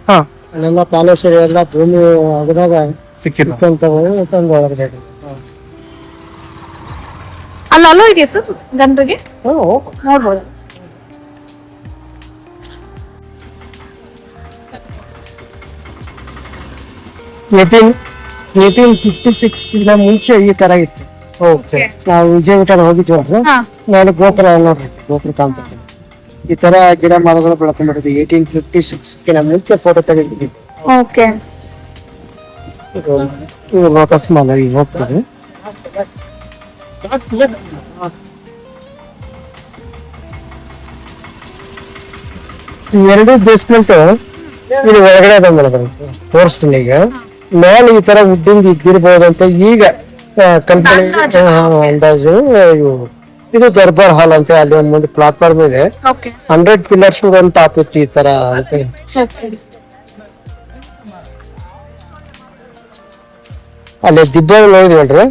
ಹಾ ಅಲ್ಲೆಲ್ಲ ಪ್ಯಾಲೇಸ್ ಎಲ್ಲ ಭೂಮಿ ಆಗದಾಗ ಸಿಕ್ಕಿಲ್ಲ. ತಂದು ಒಳಗಡೆ ಅಲ್ಲಿ ಅಲೋ ಇದೆಯಾ ಸರ್ ಜನರಿಗೆ ನೋಡ್ಬೋದು? 1856 ಮುಂಚೆ ಈ ತರ ಇತ್ತು. ಓಕೆ. ನಾವು ವಿಜಯವಿಠಲ ಹೋಗಿದ್ವಿ ಹಾ. ಮೇಲೆ ಗೋಪುರ ನೋಡ್ರಿ, ಗೋಪುರ ಕಾಣ್ತದೆ. ಈ ತರ ಗಿಡ ಮರಗಳು ಬೆಳ್ಕೊಂಡ್ಬಿಟ್ಟಿದ್ವಿ. 1856 ಮುಂಚೆ ಫೋಟೋ ತೆಗೆದಿದ್ವಿ. ಓಕೆ. ಇದು ಲೋಟಸ್ ಮಾಲ ಈಗ ಹೋಗ್ತದೆ. ಎರಡು ಬೇಸ್ಮೆಂಟ್ ಇದು ಒಳಗಡೆ ಅದ ಮೇಡಮ್, ತೋರಿಸ್ತೀನಿ ಈಗ. ಮೇಲೆ ಈ ತರ ಉಡ್ಡಿಂಗ್ ಇದ್ದಿರ್ಬೋದಂತ ಈಗ ಕಂಪನಿ ಅಂದಾಜು. ಇದು ದರ್ಬಾರ್ ಹಾಲ್ ಅಂತ ಅಲ್ಲಿ ಒಂದ್ ಮುಂದೆ ಪ್ಲಾಟ್ಫಾರ್ಮ್ ಇದೆ. ಓಕೆ. 100 ಪಿಲ್ಲರ್ಸ್ ಒಂದು ಟಾಪ್ ಇತ್ತು ಈ ತರ ಅಂತ. ಅಲ್ಲಿ ದಿಬ್ಬ ನೋಡಿದ್ವಲ್ರಿ,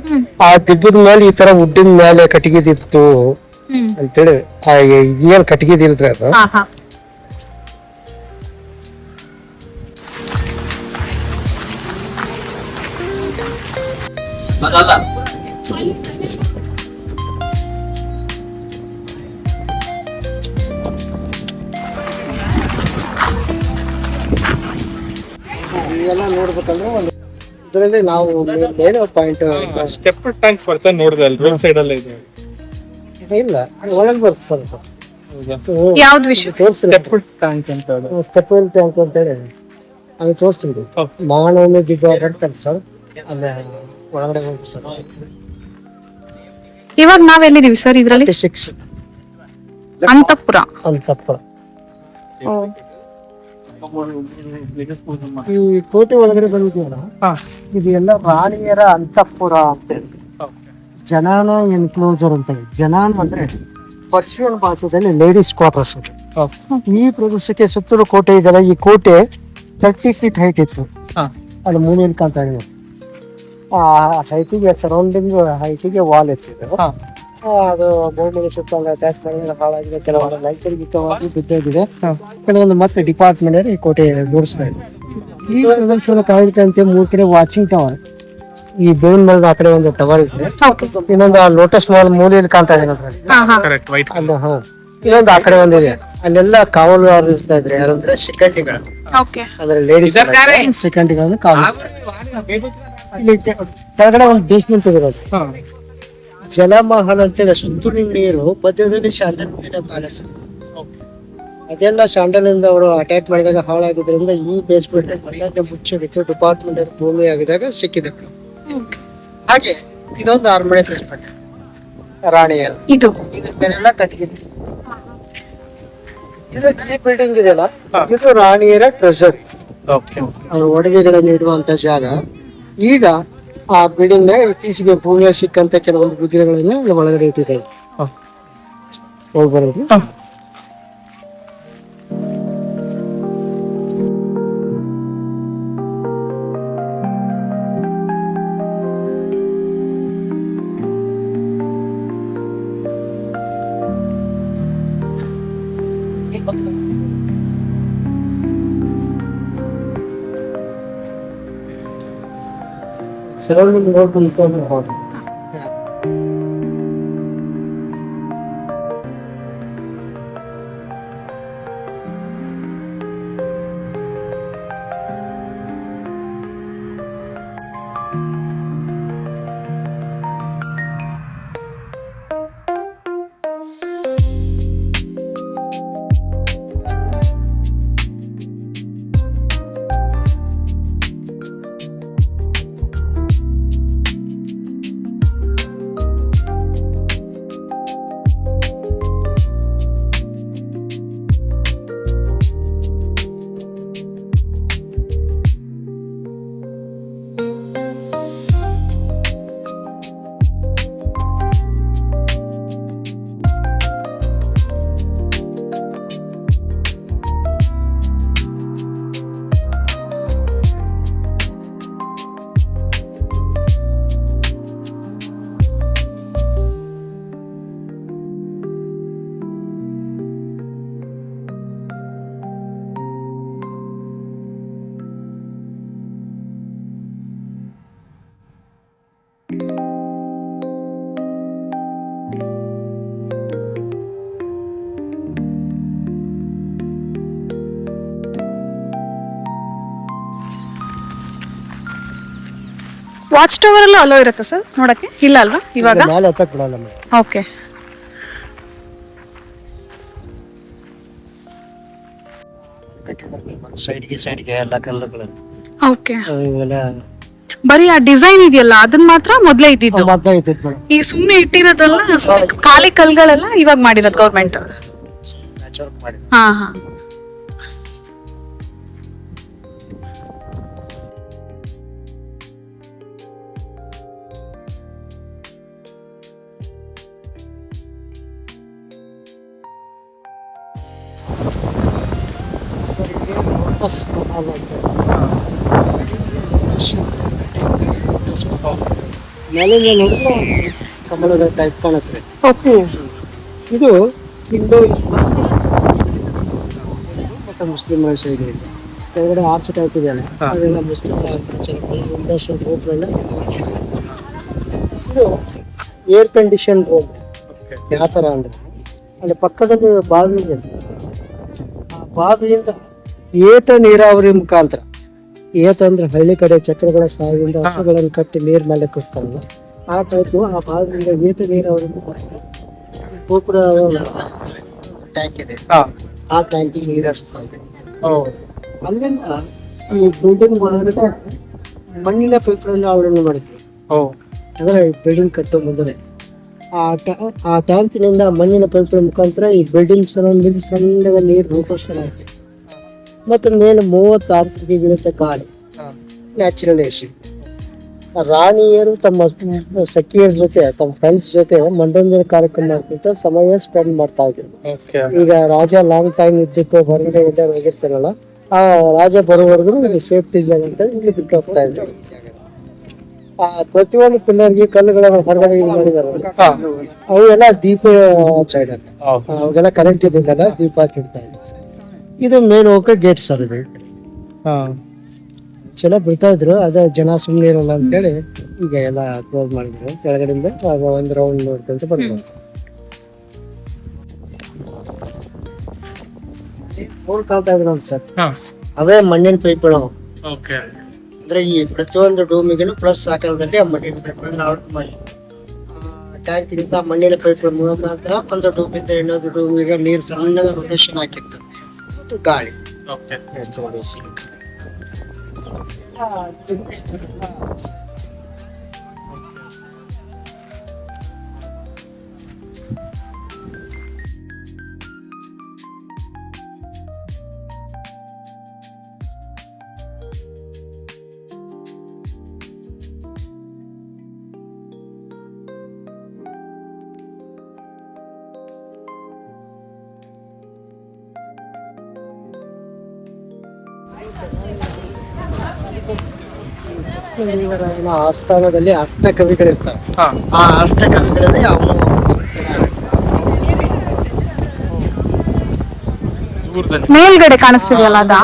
ಆ ದಿಬ್ಬದ ಮೇಲೆ ಈ ತರ ಉಡ್ಡಿನ ಮೇಲೆ ಕಟ್ಟಿಗೆದಿತ್ತು ಅಂತೇಳಿ. ಏನ್ ಕಟ್ಟಿಗೆದಿಲ್ರಿ ಅದು. ಹಾ ಹಾ. ಇವೆಲ್ಲ ನೋಡ್ಬೇಕಂದ್ರೆ ಒಂದು ಇದರಲ್ಲಿ ನಾವು ಮೇಲೆ ಪಾಯಿಂಟ್ ಸ್ಟೆಪ್ ಟ್ಯಾಂಕ್ ಬರ್ತಾ ನೋಡಿದೆ ಅಲ್ಲಿ ರೋಡ್ ಸೈಡ್ ಅಲ್ಲೇ ಇದೆ. ಇಲ್ಲ, ಅದು ಒಳಗೆ ಬರುತ್ತೆ ಸ್ವಲ್ಪ. ಯಾವ್ದು ವಿಷಯ? ಸ್ಟೆಪ್ ಟ್ಯಾಂಕ್ ಅಂತ ಅದು. ಸ್ಟೆಪ್ ಟ್ಯಾಂಕ್ ಅಂತ ಹೇಳಿ ಅದು ತೋರಿಸ್ತೀನಿ. ಮಹಾನವಮಿ ದಿಬ್ಬ ಬರ್ತಾರೆ ಸರ್, ಅಲ್ಲೇ ಒಳಗಡೆ ಹೋಗಿ ಸರ್. ಇವಾಗ ನಾವೆಲ್ಲಿದೀವಿ ಸರ್ ಇದ್ರಲ್ಲಿ? 6 ಅಂತಃಪುರ. ಅಂತಪ್ಪ. ಈ ಕೋಟೆ ಒಳಗಡೆ ಬಂದಿದೆಯಲ್ಲ, ಇದು ಎಲ್ಲ ರಾಣಿಯರ ಅಂತಃಪುರ ಅಂತ ಹೇಳಿ. ಜನಾನ ಎನ್ಕ್ಲೋಸರ್ ಅಂತ ಹೇಳಿ. ಜನಾನ ಅಂದ್ರೆ ಪರ್ಷಿಯನ್ ಭಾಷೆದಲ್ಲಿ ಲೇಡೀಸ್ ಕ್ವಾರ್ಟರ್ಸ್. ಈ ಪ್ರದೇಶಕ್ಕೆ ಸುತ್ತಲೂ ಕೋಟೆ ಇದೆಯಲ್ಲ, ಈ ಕೋಟೆ 30 ಫೀಟ್ ಹೈಟ್ ಇತ್ತು. ಅಲ್ಲಿ ಮೂಲೆಯಲ್ಲಿ ಕಾಣ್ತಾ ಇದೆ. ಆ ಹೈಟಿಗೆ ಸರೌಂಡಿಂಗ್ ಹೈಟಿಗೆ ವಾಲ್ ಇತ್ತು. ಅದು ಭೂಮಿಗೆ ಸುತ್ತ ಅಟ್ಯಾಚ್ ಮಾಡಿ ಹಾಳಾಗಿದೆ. ಕೆಲವೊಂದು ನೈಸರ್ಗಿಕವಾಗಿ ಬಿದ್ದೋಗಿದೆ. ಕೆಲವೊಂದು ಮತ್ತೆ ಡಿಪಾರ್ಟ್ಮೆಂಟ್ ಈ ಕೋಟೆ ಜೋಡಿಸ್ತಾ ಇದೆ. ಈ ಪ್ರದೇಶದ ಕಾಯ್ದಂತೆ 3 ಕಡೆ ವಾಚಿಂಗ್ ಟವರ್. ಈ ಬೇವಿನ ಮರದ ಆ ಕಡೆ ಒಂದು ಟವರ್ ಇದೆ. ಇನ್ನೊಂದು ಲೋಟಸ್ ಮಾಲ್ ಮೂಲೆಯಲ್ಲಿ ಕಾಣ್ತಾ ಇದೆ ನೋಡ್ರಿ. Correct white. ಇನ್ನೊಂದು ಆ ಕಡೆ ಒಂದಿದೆ. ಅಲ್ಲೆಲ್ಲ ಕಾವಲುಗಾರರು ಇರ್ತಾ ಇದ್ರೆ, ಯಾರಂದ್ರೆ ಸಿಕ್ಕಂಟಿಗಳು. ಅಂದ್ರೆ ಲೇಡೀಸ್ ಸಿಕ್ಕಂಟಿಗಳನ್ನು ಕಾವಲು. ಇಲ್ಲಿ ಕೆಳಗಡೆ ಒಂದು ಬೇಸ್ಮೆಂಟ್ ಇರೋದು. ಜಲಮಹಲ್ ಅಂತೇಳಿ ಸುತ್ತಲೂ ನೀರು, ಮಧ್ಯದಲ್ಲಿ ಶಾಂಡಲ್ ಪ್ಯಾಲೇಸ್. ಅದೆಲ್ಲ ಶಾಂಡಲಿಂದ ಅವರು ಅಟ್ಯಾಕ್ ಮಾಡಿದಾಗ ಹಾಳಾಗಿದ್ರಿಂದ ಈ ಬೇಸ್ಮೆಂಟ್ ಮುಚ್ಚಿತ್ತು. ಡಿಪಾರ್ಟ್ಮೆಂಟ್ ಭೂಮಿ ಆಗಿದಾಗ ಸಿಕ್ಕಿದೆ. ಹಾಗೆ ಇದೊಂದು ಅರಮನೆ ಬೇಸ್ಮೆಂಟ್ ರಾಣಿಯರು. ಇದು ಇದ್ರ ಮೇಲೆಲ್ಲ ಕಟ್ಟಿಗೆ. ಈ ಬಿಲ್ಡಿಂಗ್ ಇದೆಯಲ್ಲ, ಇದು ರಾಣಿಯರ ಟ್ರೆಸರಿ, ಅವ್ರ ಒಡವೆಗಳನ್ನು ಇಡುವಂತ ಜಾಗ. ಈಗ ಆ ಬಿಲ್ಡಿಂಗ್ ನ ಇತ್ತೀಚೆಗೆ ಭೂಮಿಯ ಸಿಕ್ಕಂತ ಕೆಲವೊಂದು ವಿಗ್ರಹಗಳನ್ನ ಒಳಗಡೆ ಇಟ್ಟಿದ್ದಾರೆ. ಹೋಗಿ ಬರೋದು. ಸರೌಂಡಿಂಗ್ ನೋಡ್ಕೊಂಡು ಹೋಗೋದು. ವಾಚ್ ಟವರ್ ಎಲ್ಲ ಅಲೋ ಇರುತ್ತಾ ಸರ್ ನೋಡಕ್ಕೆ? ಇಲ್ಲ ಅಲ್ವಾ ಇವಾಗ? ಮೇಲೆ ಹತ್ತಕ್ ಬಿಡಲ್ಲ ಮೇಡಮ್. ಓಕೆ. ಸೈಡ್ಗೆ ಎಲ್ಲ ಕಲ್ಲುಗಳನ್ನು ಓಕೆ. ಇವೆಲ್ಲ ಬರೀ ಆ ಡಿಸೈನ್ ಇದೆಯಲ್ಲ ಅದನ್ನ ಮಾತ್ರ ಮೊದ್ಲೇ ಇದ್ದಿದ್ದು. ಮೊದ್ಲೇ ಇದ್ದಿದ್ದು ಮೇಡಮ್. ಈಗ ಸುಮ್ನೆ ಇಟ್ಟಿರೋದಲ್ಲ, ಸುಮ್ನೆ ಖಾಲಿ ಕಲ್ಗಳೆಲ್ಲ ಇವಾಗ ಮಾಡಿರೋದು ಗೌರ್ಮೆಂಟ್. ನ್ಯಾಚುರಲ್ ಮಾಡಿ. ಹಾ ಹಾ. ಸರ್ ಇಲ್ಲಿ ಲೋಟಸ್ ಕಮಲ್ ಅಂತ ಮೇಲಿಂದ ನೋಡಿದ್ರೆ ಕಮಲದ ಟೈಪ್ ಕಾಣುತ್ತೆ. ಓಕೆ. ಇದು ಹಿಂದೂ ಮತ್ತು ಮುಸ್ಲಿಂ ಶೈಲಿ ಇದೆ. ಕೆಳಗಡೆ ಆರ್ಚ್ ಟೈಪ್ ಇದೆಯಲ್ಲ ಅದೆಲ್ಲ ಮುಸ್ಲಿಂ ಇಂಡಸ್ಟ್ರಿಯಲ್ ರೂಮ್ಗಳನ್ನ ಇದು ಏರ್ ಕಂಡೀಷನ್ ರೂಮ್. ಯಾವ ಥರ ಅಂದರೆ ಅಲ್ಲಿ ಪಕ್ಕದಲ್ಲಿ ಬಾವಿ ಇದೆ ಸರ್. ಆ ಬಾವಿಯಿಂದ ಏತ ನೀರಾವರಿ ಮುಖಾಂತರ, ಏತ ಅಂದ್ರೆ ಹಳ್ಳಿ ಕಡೆ ಚಕ್ರಗಳ ಸಹಾಯದಿಂದ ಹಸುಗಳನ್ನು ಕಟ್ಟಿ ನೀರು ಮೇಲೆ ಎತ್ತಿಸ್ತಾರಲ್ಲ ಆ ಟೈಪು. ಆ ಬಾವಿಯಿಂದ ಏತ ನೀರಾವರಿ ಮುಖಾಂತರ ಗೋಪುರ ಟ್ಯಾಂಕ್ ಇದೆ, ಆ ಟ್ಯಾಂಕಿಗೆ ನೀರು ಹರಿಸ್ತಾ ಇದೆ. ಅಲ್ಲಿಂದ ಈ ಬಿಲ್ಡಿಂಗ್ ಒಳಗಡೆ ಮಣ್ಣಿನ ಪೈಪ್ಗಳನ್ನು ಅಳವಡಿಕೆ ಮಾಡಿದ್ವಿ. ಅಂದ್ರೆ ಬಿಲ್ಡಿಂಗ್ ಕಟ್ಟೋ ಮೊದಲೇ ಆ ಟ್ಯಾಂಕಿನಿಂದ ಮಣ್ಣಿನ ಪೈಪ್ಗಳ ಮುಖಾಂತರ ಈ ಬಿಲ್ಡಿಂಗ್ ಸರೌಂಡಿಂಗ್ ಸಣ್ಣಗೆ ನೀರು ರೂಪಿಸ್ತಾನೆ ಆಗ್ತಿತ್ತು. ಮತ್ತು ಮೇಲೆ 36 ಡಿಗ್ರಿಗಿಂತ ಗಾಳಿ, ನ್ಯಾಚುರಲ್ ಎಸಿ. ರಾಣಿಯರು ತಮ್ಮ ಸಖಿಯರ ಜೊತೆ, ತಮ್ಮ ಫ್ರೆಂಡ್ಸ್ ಜೊತೆ ಮನೋರಂಜನೆ ಕಾರ್ಯಕ್ರಮ ಮಾಡ್ಕೊಂತ ಸಮಯ ಸ್ಪೆಂಡ್ ಮಾಡ್ತಾ ಇದ್ರು. ಈಗ ರಾಜ ಲಾಂಗ್ ಟೈಮ್ ಇದ್ದಕ್ಕೆ ಹೊರಗಡೆ ಇದ್ದಾಗ ಹೋಗಿರ್ತಾರಲ್ಲ, ಆ ರಾಜ ಬರೋವರೆಗೂ ಇದು ಸೇಫ್ಟಿ ಜಾಗ ಅಂತ ಇಲ್ಲಿ ಬಿಟ್ಟು ಹೋಗ್ತಾ ಇದ್ರು. ಆ ಪ್ರತಿಯೊಂದು ಪಿಲ್ಲರ್ಗೆ ಕಲ್ಲುಗಳನ್ನ ಹೊರಗಡೆ ಇದು ಮಾಡಿದಾರೆ. ಅವೆಲ್ಲ ದೀಪ ಸೈಡ್ ಅಂತ ಅವಾಗೆಲ್ಲ ಕರೆಂಟ್ ಇದ್ದಿದ್ದಲ್ಲ, ದೀಪ ಹಾಕಿಡ್ತಾ ಇದ್ರು. ಇದು ಮೇನ್ ಹೋಗಕ್ಕೆ ಗೇಟ್ ಸರ್. ಇದು ಚಲೋ ಬಿಡ್ತಾ ಇದ್ರು, ಅದೇ ಜನ ಸುಮ್ಮನೆ ಇರಲ್ಲ ಅಂತೇಳಿ ಈಗ ಎಲ್ಲ ಕ್ಲೋಸ್ ಮಾಡಿದ್ರು. ಕೆಳಗಡೆಯಿಂದ ಒಂದು ರೌಂಡ್ ನೋಡ್ಕೊಂತ ಬರ್ಬೋದು. ಕಾಣ್ತಾ ಇದ್ರು ನೋಡಿ ಸರ್, ಅವೇ ಮಣ್ಣಿನ ಪೈಪ್ಗಳು. ಅಂದ್ರೆ ಈ ಪ್ರತಿಯೊಂದು ಡೂಮಿಗೂ ಪ್ಲಸ್ ಆಕಾರದಲ್ಲಿ ಆ ಮಣ್ಣಿನ ಪೈಪ್ಗಳನ್ನ ಔಟ್ ಮಾಡಿ ಟ್ಯಾಂಕಿನಿಂದ ಮಣ್ಣಿನ ಪೈಪ್ಗಳ ಮುಖಾಂತರ ಒಂದು ಡೂಮಿಂದ ಇನ್ನೊಂದು ಡೂಮಿಗೆ ನೀರು ಸಣ್ಣಗೆ ರೊಟೇಷನ್ ಹಾಕಿತ್ತು. ಮತ್ತು ಗಾಳಿ ಆಸ್ಥಾನದಲ್ಲಿ ಅಷ್ಟ ಕವಿಗಳಿರ್ತಾರೆ. ಆ ಅಷ್ಟ ಕವಿಗಳಲ್ಲಿ ಮೇಲ್ಗಡೆ ಕಾಣಿಸ್ತಿದೆಯಲ್ಲ ಅದ?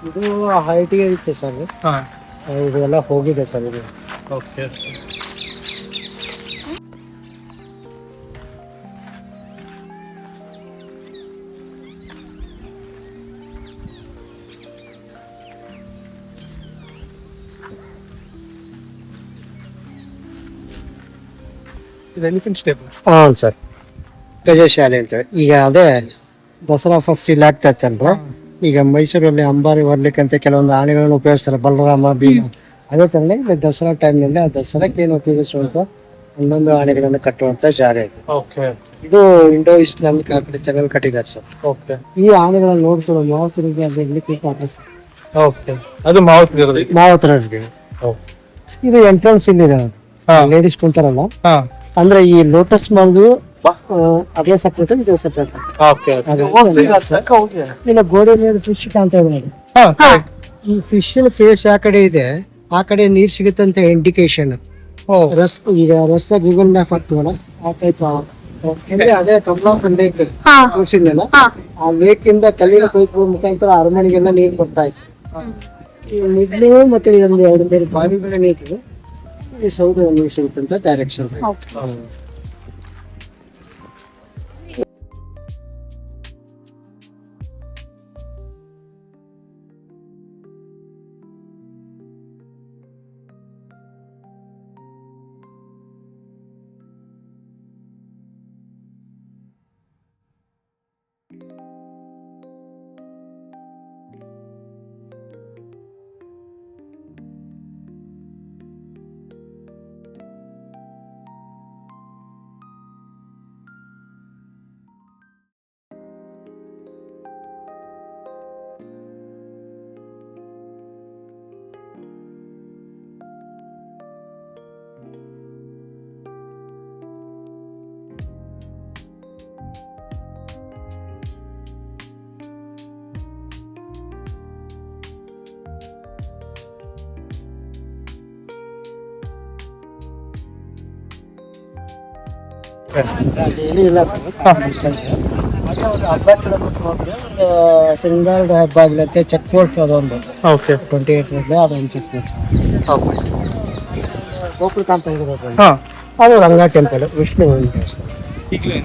ಇದು ಹೈಟ್ಗೆ ಇತ್ತು ಸರ್, ಇದೆಲ್ಲ ಹೋಗಿದೆ ಸರ್. ಇದು ಹಾಂ ಸರ್, ಗಜಶಾಲೆ ಅಂತ. ಈಗ ಅದೇ ದಸರಾ ಫೀಲ್ ಆಗ್ತಾ ಇತ್ತಲ್ರ. ಈಗ ಮೈಸೂರಲ್ಲಿ ಅಂಬಾರಿ ಹೊರ್ಲಿಕ್ಕೆ ಅಂತ ಕೆಲವೊಂದು ಆನೆಗಳನ್ನು ಉಪಯೋಗಿಸ್ತಾರೆ, ಬಲರಾಮ, ಭೀಮ. ಅದೇ ಥರನೇ ಈಗ ದಸರಾ ಟೈಮ್ನಲ್ಲಿ ಆ ದಸರಾಕ್ಕೆ ಏನು ಉಪಯೋಗಿಸುವಂತ ಒಂದೊಂದು ಆನೆಗಳನ್ನು ಕಟ್ಟುವಂತ ಜಾರಿ ಇದೆ. ಇದು ಇಂಡೋ ಇಸ್ಲಾಮಿಕ್ ಆ ಕಡೆ ಚೆನ್ನಾಗಿ ಕಟ್ಟಿದ್ದಾರೆ ಸರ್. ಈ ಆನೆಗಳನ್ನು ನೋಡ್ಕೊಳ್ಳೋ ಮಾವತರಿಗೆ ಅದು ಅದು ಮಾವತರಿಗೆ ಇದು ಎಂಟ್ರೆನ್ಸ್ ಇಲ್ಲಿದೆ. ಲೇಡೀಸ್ ಕುಂತಾರಲ್ಲ, ಅಂದ್ರೆ ಈ ಲೋಟಸ್ ಮಾಲ್ದು ಅದೇ ಸಪ್ರೇಟ್, ಇದು ಸಪ್ರೇಟ್. ಇಲ್ಲ ಗೋಡೆ ಮೇಲೆ ಫಿಶ್ ಕಾಣ್ತಾ ಇದೆ ನೋಡಿ. ಈ ಫಿಶ್ ಫೇಸ್ ಆ ಕಡೆ ಇದೆ, ಆ ಕಡೆ ನೀರ್ ಸಿಗುತ್ತಂತ ಇಂಡಿಕೇಶನ್. ಈಗ ರಸ್ತೆ ಗೂಗಲ್ ಮ್ಯಾಪ್ ಹಾಕ್ತೀವಲ್ಲ ಆ ಟೈಪ್. ಅದೇ ಕಮಲಾಪುರ ಲೇಕ್ ತೋರಿಸಿದ್ನಲ್ಲ, ಆ ಲೇಕ್ ಇಂದ ಕಲ್ಲಿನ ಪೈಪ್ ಮುಖಾಂತರ ಅರಮನೆಗೆಲ್ಲ ನೀರು ಬರ್ತಾ ಇತ್ತು. ಈ ಮಿಡ್ಲು ಮತ್ತೆ ಒಂದು 2 ಬಾವಿಗಳ ನೀರು ಈ ಸೌದ ನೀರು ಸಿಗುತ್ತಂತ ಡೈರೆಕ್ಷನ್. ಅಲ್ಲಿ ಏನೂ ಇಲ್ಲ ಸರ್ ಅದೇ ಒಂದು ಅರ್ಧ ಕಿಲೋಮೀಟರ್ ಹೋದ್ರೆ ಒಂದು ಶೃಂಗಾರದ ಹೆಬ್ಬಾಗಿಲಂತೆ ಚೆಕ್ ಪೋಸ್ಟ್ ಅದೊಂದು ಓಕೆ 28 ರೋಡ್ಲೆ ಅದೊಂದು ಚೆಕ್ ಪೋಸ್ಟ್. ಓಕೆ ಗೋಕುಲಕಾಂತ ಇರೋದು ಹಾ ಅದು ರಂಗ ಟೆಂಪಲ್ ವಿಷ್ಣು ದೇವಸ್ಥಾನ. ಈಗಲೇ